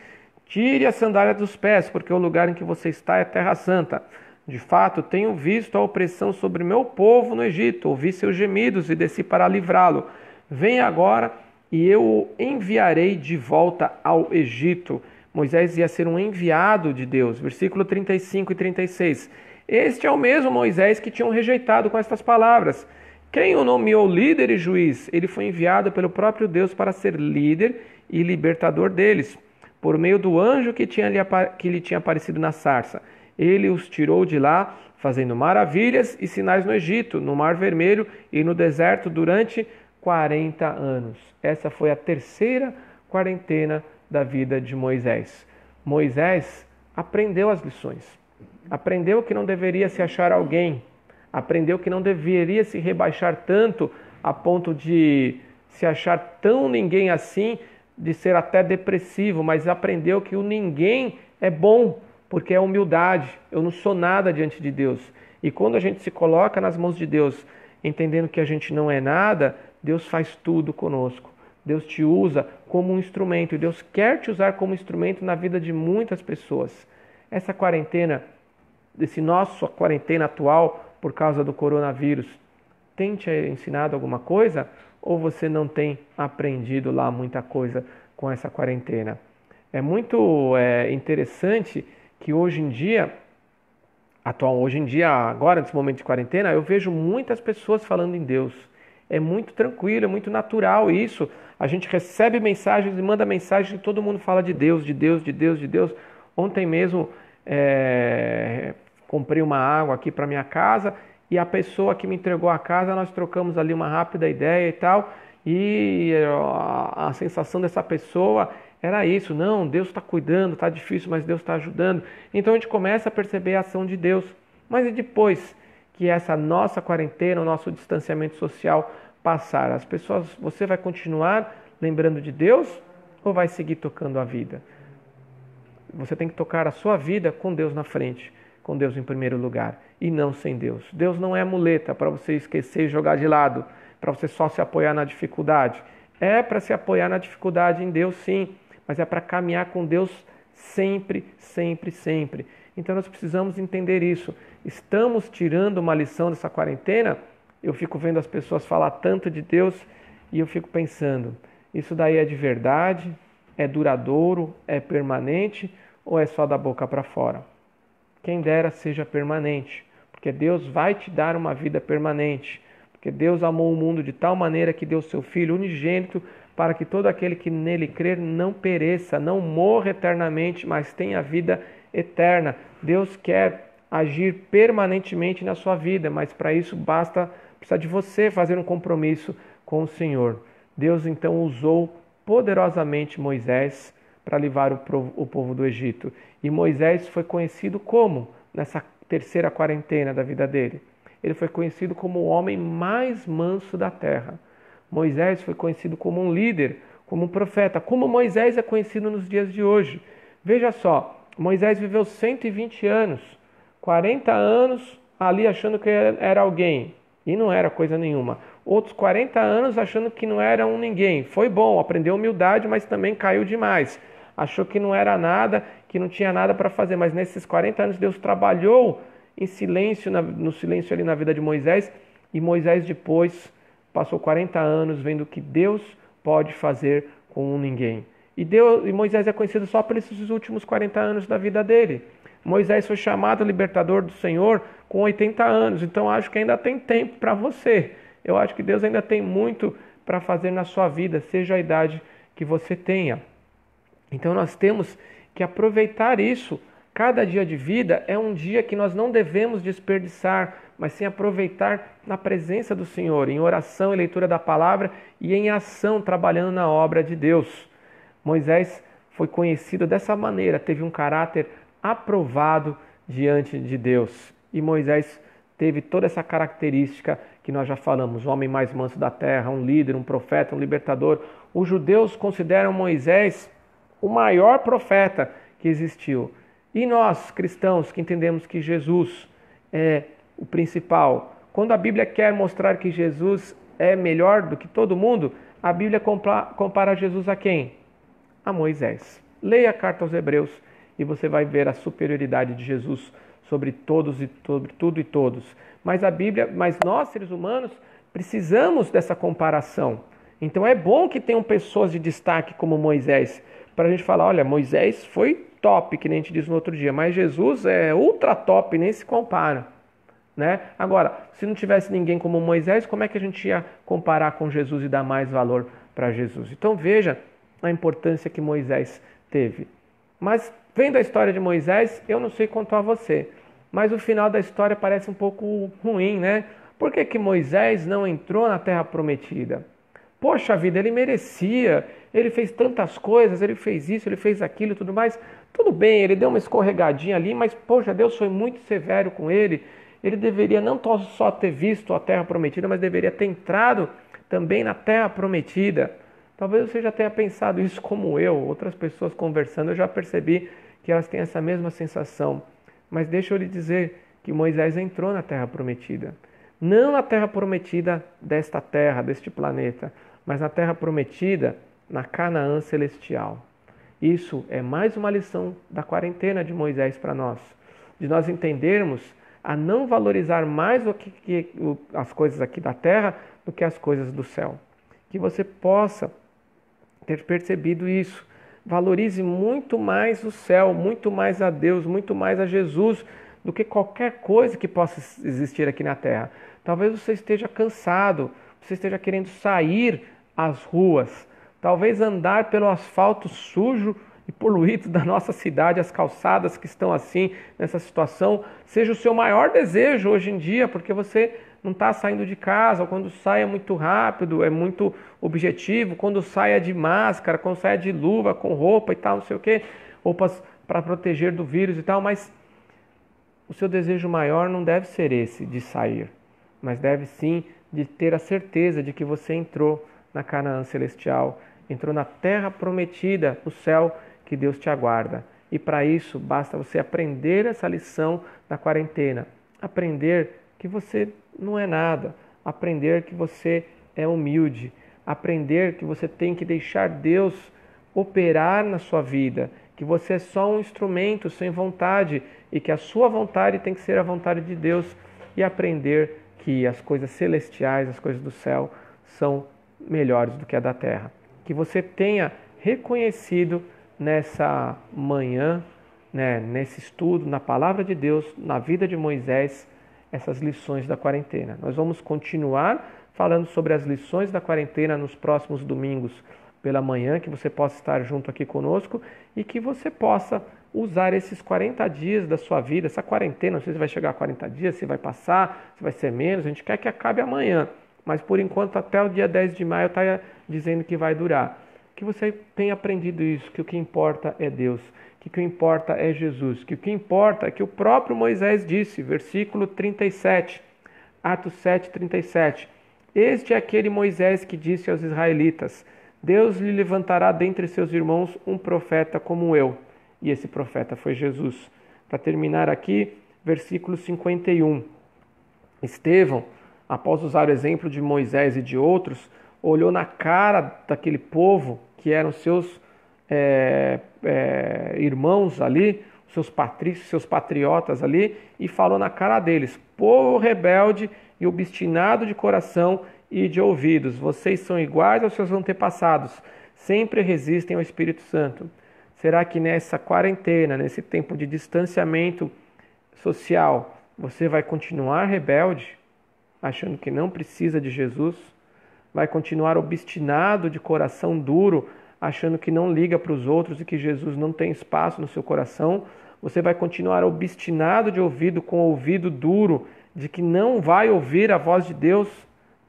tire a sandália dos pés, porque o lugar em que você está é terra santa. De fato, tenho visto a opressão sobre meu povo no Egito, ouvi seus gemidos e desci para livrá-lo. Venha agora e eu o enviarei de volta ao Egito. Moisés ia ser um enviado de Deus. Versículo 35 e 36. Este é o mesmo Moisés que tinham rejeitado com estas palavras. Quem o nomeou líder e juiz? Ele foi enviado pelo próprio Deus para ser líder e libertador deles, por meio do anjo que lhe tinha aparecido na sarça. Ele os tirou de lá, fazendo maravilhas e sinais no Egito, no Mar Vermelho e no deserto durante 40 anos. Essa foi a terceira quarentena da vida de Moisés. Moisés aprendeu as lições. Aprendeu que não deveria se achar alguém. Aprendeu que não deveria se rebaixar tanto a ponto de se achar tão ninguém assim, de ser até depressivo, mas aprendeu que o ninguém é bom, porque é humildade. Eu não sou nada diante de Deus. E quando a gente se coloca nas mãos de Deus, entendendo que a gente não é nada, Deus faz tudo conosco. Deus te usa como um instrumento, e Deus quer te usar como instrumento na vida de muitas pessoas. Essa quarentena, esse nosso quarentena atual, por causa do coronavírus, tem te ensinado alguma coisa? Ou você não tem aprendido lá muita coisa com essa quarentena? É muito interessante que hoje em dia, agora nesse momento de quarentena, eu vejo muitas pessoas falando em Deus. É muito tranquilo, é muito natural isso. A gente recebe mensagens e manda mensagens e todo mundo fala de Deus, de Deus, de Deus, de Deus. Ontem mesmo comprei uma água aqui para minha casa e a pessoa que me entregou a casa, nós trocamos ali uma rápida ideia e tal. E a sensação dessa pessoa era isso. Não, Deus está cuidando, está difícil, mas Deus está ajudando. Então a gente começa a perceber a ação de Deus. Mas e depois que essa nossa quarentena, o nosso distanciamento social passar? As pessoas, você vai continuar lembrando de Deus ou vai seguir tocando a vida? Você tem que tocar a sua vida com Deus na frente, com Deus em primeiro lugar e não sem Deus. Deus não é muleta para você esquecer e jogar de lado, para você só se apoiar na dificuldade. É para se apoiar na dificuldade em Deus, sim, mas é para caminhar com Deus sempre, sempre, sempre. Então nós precisamos entender isso. Estamos tirando uma lição dessa quarentena. Eu fico vendo as pessoas falar tanto de Deus e eu fico pensando, isso daí é de verdade? É duradouro? É permanente? Ou é só da boca para fora? Quem dera seja permanente, porque Deus vai te dar uma vida permanente. Porque Deus amou o mundo de tal maneira que deu seu Filho unigênito para que todo aquele que nele crer não pereça, não morra eternamente, mas tenha vida eterna. Deus quer agir permanentemente na sua vida, mas para isso precisa de você fazer um compromisso com o Senhor. Deus então usou poderosamente Moisés para livrar o povo do Egito. E Moisés foi conhecido como, nessa terceira quarentena da vida dele? Ele foi conhecido como o homem mais manso da terra. Moisés foi conhecido como um líder, como um profeta, como Moisés é conhecido nos dias de hoje. Veja só, Moisés viveu 120 anos, 40 anos ali achando que era alguém, e não era coisa nenhuma. Outros 40 anos achando que não era um ninguém. Foi bom, aprendeu humildade, mas também caiu demais. Achou que não era nada, que não tinha nada para fazer, mas nesses 40 anos Deus trabalhou em silêncio, no silêncio ali na vida de Moisés, e Moisés depois passou 40 anos vendo o que Deus pode fazer com um ninguém. E Moisés é conhecido só por esses últimos 40 anos da vida dele. Moisés foi chamado libertador do Senhor com 80 anos, então acho que ainda tem tempo para você. Eu acho que Deus ainda tem muito para fazer na sua vida, seja a idade que você tenha. Então nós temos que aproveitar isso. Cada dia de vida é um dia que nós não devemos desperdiçar, mas sim aproveitar na presença do Senhor, em oração e leitura da palavra e em ação, trabalhando na obra de Deus. Moisés foi conhecido dessa maneira, teve um caráter aprovado diante de Deus. E Moisés teve toda essa característica que nós já falamos, o homem mais manso da terra, um líder, um profeta, um libertador. Os judeus consideram Moisés o maior profeta que existiu. E nós, cristãos, que entendemos que Jesus é o principal, quando a Bíblia quer mostrar que Jesus é melhor do que todo mundo, a Bíblia compara Jesus a quem? A Moisés. Leia a carta aos Hebreus e você vai ver a superioridade de Jesus sobre todos e sobre tudo e todos. Mas nós, seres humanos, precisamos dessa comparação. Então é bom que tenham pessoas de destaque como Moisés, para a gente falar, olha, Moisés foi top, que nem a gente diz no outro dia, mas Jesus é ultra top, nem se compara. Né? Agora, se não tivesse ninguém como Moisés, como é que a gente ia comparar com Jesus e dar mais valor para Jesus? Então veja a importância que Moisés teve. Mas vendo a história de Moisés, eu não sei quanto a você, mas o final da história parece um pouco ruim, né? Por que Moisés não entrou na Terra Prometida? Poxa vida, ele merecia, ele fez tantas coisas, ele fez isso, ele fez aquilo e tudo mais. Tudo bem, ele deu uma escorregadinha ali, mas poxa, Deus foi muito severo com ele. Ele deveria não só ter visto a Terra Prometida, mas deveria ter entrado também na Terra Prometida. Talvez você já tenha pensado isso como eu, outras pessoas conversando, eu já percebi que elas têm essa mesma sensação. Mas deixa eu lhe dizer que Moisés entrou na Terra Prometida. Não na Terra Prometida desta terra, deste planeta, mas na Terra Prometida, na Canaã Celestial. Isso é mais uma lição da quarentena de Moisés para nós. De nós entendermos a não valorizar mais as coisas aqui da terra do que as coisas do céu. Que você possa ter percebido isso. Valorize muito mais o céu, muito mais a Deus, muito mais a Jesus do que qualquer coisa que possa existir aqui na terra. Talvez você esteja cansado, você esteja querendo sair às ruas, talvez andar pelo asfalto sujo e poluído da nossa cidade, as calçadas que estão assim, nessa situação, seja o seu maior desejo hoje em dia, porque você não está saindo de casa, ou quando sai é muito rápido, é muito objetivo, quando sai é de máscara, quando sai é de luva, com roupa e tal, não sei o quê, roupas para proteger do vírus e tal, mas o seu desejo maior não deve ser esse de sair, mas deve sim de ter a certeza de que você entrou na Canaã celestial, entrou na terra prometida, o céu que Deus te aguarda. E para isso basta você aprender essa lição da quarentena, aprender que você não é nada, aprender que você é humilde, aprender que você tem que deixar Deus operar na sua vida, que você é só um instrumento sem vontade e que a sua vontade tem que ser a vontade de Deus, e aprender que as coisas celestiais, as coisas do céu são melhores do que a da terra. Que você tenha reconhecido nessa manhã, nesse estudo, na palavra de Deus, na vida de Moisés, essas lições da quarentena. Nós vamos continuar falando sobre as lições da quarentena nos próximos domingos pela manhã, que você possa estar junto aqui conosco e que você possa usar esses 40 dias da sua vida, essa quarentena, não sei se vai chegar a 40 dias, se vai passar, se vai ser menos, a gente quer que acabe amanhã, mas por enquanto até o dia 10 de maio está dizendo que vai durar. Que você tenha aprendido isso, que o que importa é Deus, que o que importa é Jesus, que o que importa é que o próprio Moisés disse, versículo 37, Atos 7, 37, este é aquele Moisés que disse aos israelitas, Deus lhe levantará dentre seus irmãos um profeta como eu. E esse profeta foi Jesus. Para terminar aqui, versículo 51. Estevão, após usar o exemplo de Moisés e de outros, olhou na cara daquele povo que eram seus irmãos ali, seus patrícios, seus patriotas ali, e falou na cara deles, povo rebelde e obstinado de coração e de ouvidos, vocês são iguais aos seus antepassados, sempre resistem ao Espírito Santo. Será que nessa quarentena, nesse tempo de distanciamento social, você vai continuar rebelde, achando que não precisa de Jesus? Vai continuar obstinado de coração duro, achando que não liga para os outros e que Jesus não tem espaço no seu coração? Você vai continuar obstinado de ouvido com ouvido duro, de que não vai ouvir a voz de Deus?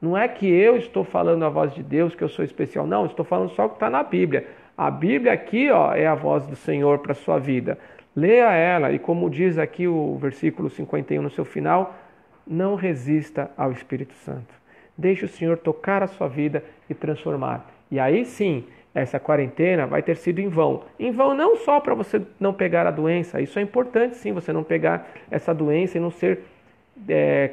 Não é que eu estou falando a voz de Deus, que eu sou especial. Não, estou falando só o que está na Bíblia. A Bíblia aqui é a voz do Senhor para a sua vida. Leia ela e, como diz aqui o versículo 51 no seu final, não resista ao Espírito Santo. Deixe o Senhor tocar a sua vida e transformar. E aí sim, essa quarentena vai ter sido em vão. Em vão não só para você não pegar a doença, isso é importante sim, você não pegar essa doença e não ser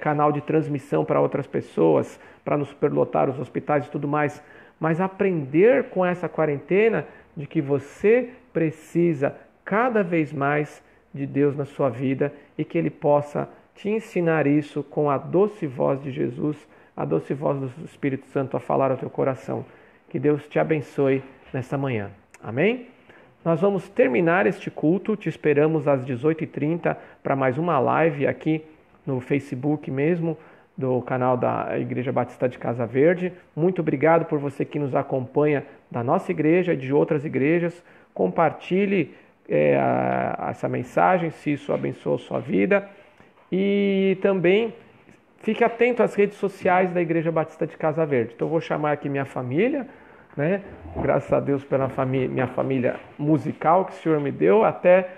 canal de transmissão para outras pessoas, para não superlotar os hospitais e tudo mais, mas aprender com essa quarentena de que você precisa cada vez mais de Deus na sua vida e que Ele possa te ensinar isso com a doce voz de Jesus, a doce voz do Espírito Santo a falar ao teu coração. Que Deus te abençoe nesta manhã. Amém? Nós vamos terminar este culto, te esperamos às 18h30 para mais uma live aqui no Facebook mesmo, do canal da Igreja Batista de Casa Verde. Muito obrigado por você que nos acompanha da nossa igreja e de outras igrejas. Compartilhe essa mensagem, se isso abençoa a sua vida. E também fique atento às redes sociais da Igreja Batista de Casa Verde. Então eu vou chamar aqui minha família, né? Graças a Deus pela minha família musical que o Senhor me deu, até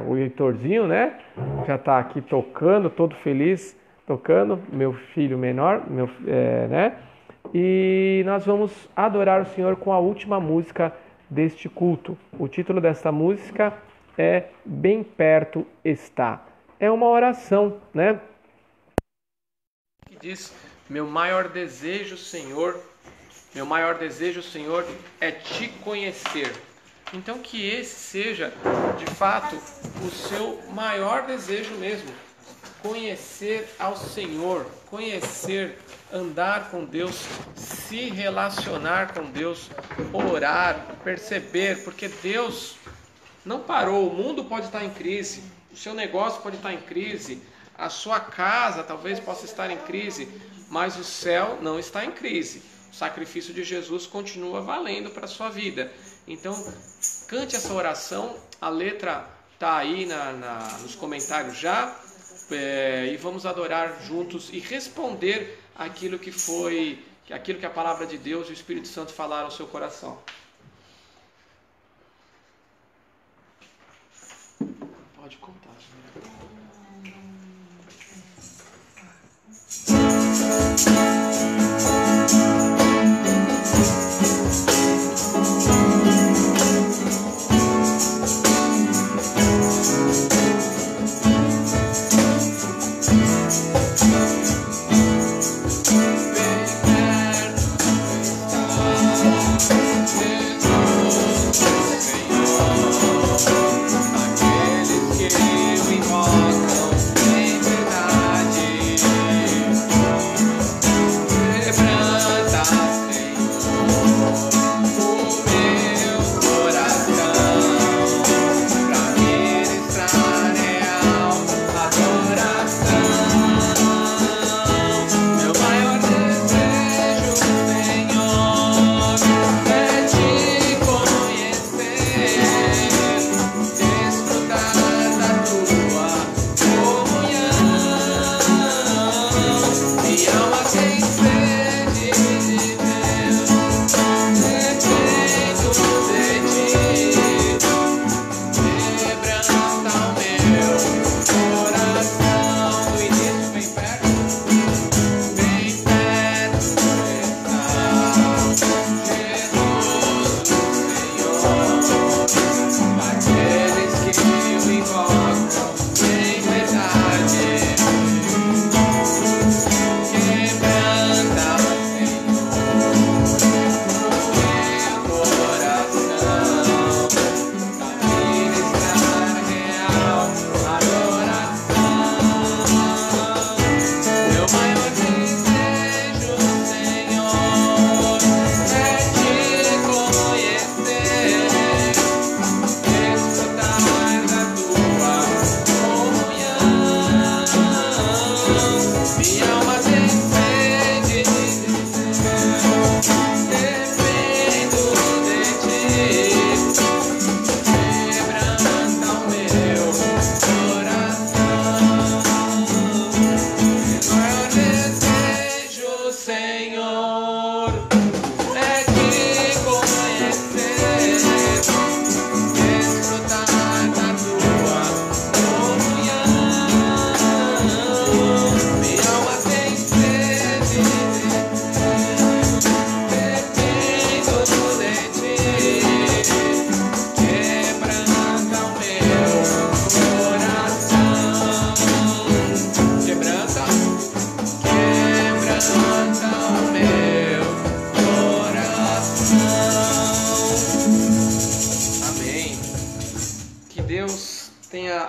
o Heitorzinho, né? Já está aqui tocando, todo feliz, tocando, meu filho menor, né? E nós vamos adorar o Senhor com a última música deste culto. O título dessa música é Bem Perto Está. É uma oração, né? Que diz: meu maior desejo, Senhor, é te conhecer. Então que esse seja, de fato, o seu maior desejo mesmo. Conhecer ao Senhor, conhecer, andar com Deus, se relacionar com Deus, orar, perceber, porque Deus não parou. O mundo pode estar em crise, o seu negócio pode estar em crise, a sua casa talvez possa estar em crise, mas o céu não está em crise. O sacrifício de Jesus continua valendo para a sua vida. Então, cante essa oração, a letra está aí nos comentários já. e vamos adorar juntos e responder aquilo que a palavra de Deus e o Espírito Santo falaram ao seu coração. Pode contar,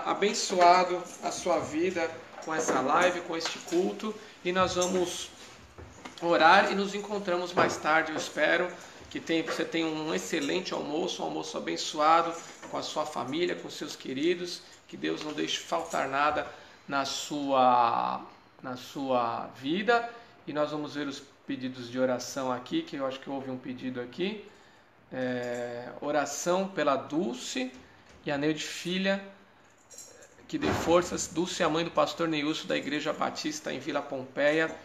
abençoado a sua vida com essa live, com este culto, e nós vamos orar e nos encontramos mais tarde, eu espero que você tenha um excelente almoço, um almoço abençoado com a sua família, com seus queridos, que Deus não deixe faltar nada na sua vida. E nós vamos ver os pedidos de oração aqui, que eu acho que houve um pedido aqui, oração pela Dulce e a Neude Filha, que dê forças. Dulce é a mãe do pastor Neilson da Igreja Batista em Vila Pompeia,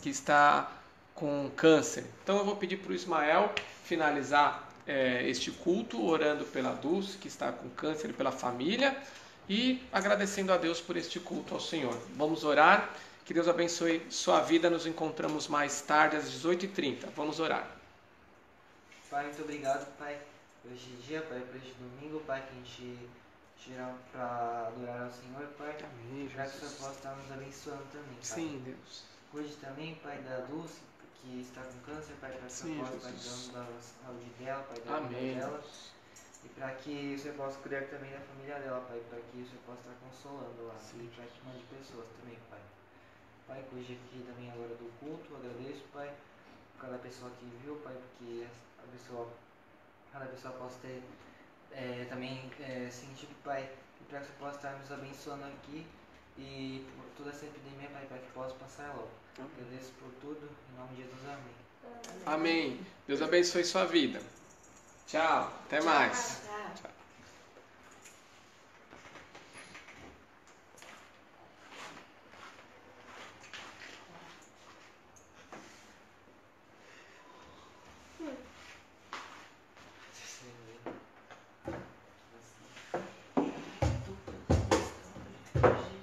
que está com câncer. Então eu vou pedir para o Ismael finalizar este culto, orando pela Dulce, que está com câncer, e pela família, e agradecendo a Deus por este culto ao Senhor. Vamos orar, que Deus abençoe sua vida. Nos encontramos mais tarde às 18h30. Vamos orar. Pai, muito obrigado, Pai, por este dia, Pai, por este domingo, Pai, que a gente tira para adorar ao Senhor, Pai. Amém, para que o Jesus. Senhor possa estar nos abençoando também, Pai. Sim, Deus. Cuide também, Pai, da Dulce, que está com câncer, Pai, para que o Sim, Senhor possa Jesus. estar dando da saúde dela, Pai, da Amém, vida dela. Deus. E para que o Senhor possa cuidar também da família dela, Pai, para que o Senhor possa estar consolando lá. Sim. E para que mande pessoas também, Pai. Pai, cuide aqui também agora do culto, agradeço, Pai, por cada pessoa que viu, Pai, porque cada pessoa possa ter também sentido, Pai, e para que você possa estar nos abençoando aqui e por toda essa epidemia, Pai, para que possa passar logo. Agradeço por tudo, em nome de Jesus, amém. Amém. Deus abençoe sua vida. Tchau. Até mais. Tchau. hoje